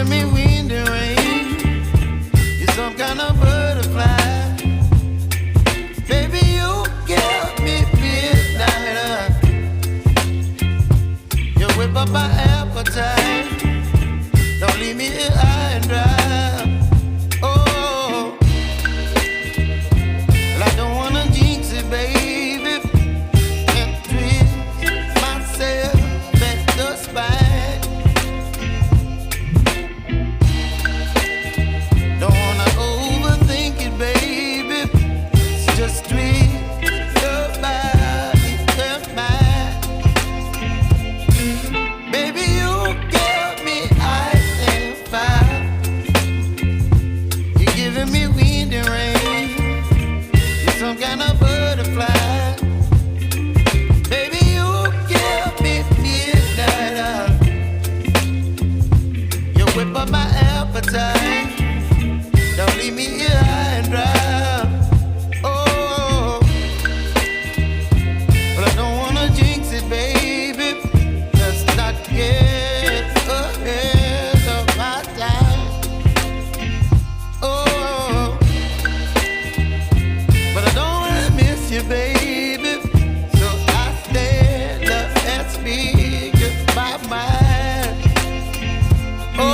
giving me wind and rain. You're some kind of butterfly. Baby, you give me midnight. You whip up my appetite. Don't leave me here high and dry. Oh, well, I don't wanna jinx it, baby, and twist myself at the spine. Don't wanna overthink it, baby. It's just twist your body and mine. Baby, you give me ice and fire. You're giving me wind and rain. You're some kind of butterfly. Baby, you give me midnight. You whip up my appetite. Don't leave me here high and dry. Oh, but I don't wanna jinx it, baby. Let's not get ahead of my time. Oh, but I don't wanna miss you, baby. So I stand up and speak my mind. Oh.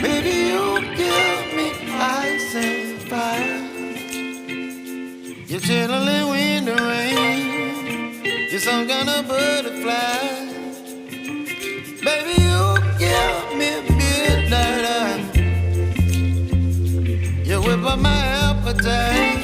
Baby, you give me ice and fire. You're chilling wind and rain. You're some kind of butterfly. Baby, you give me midnight. You whip up my appetite.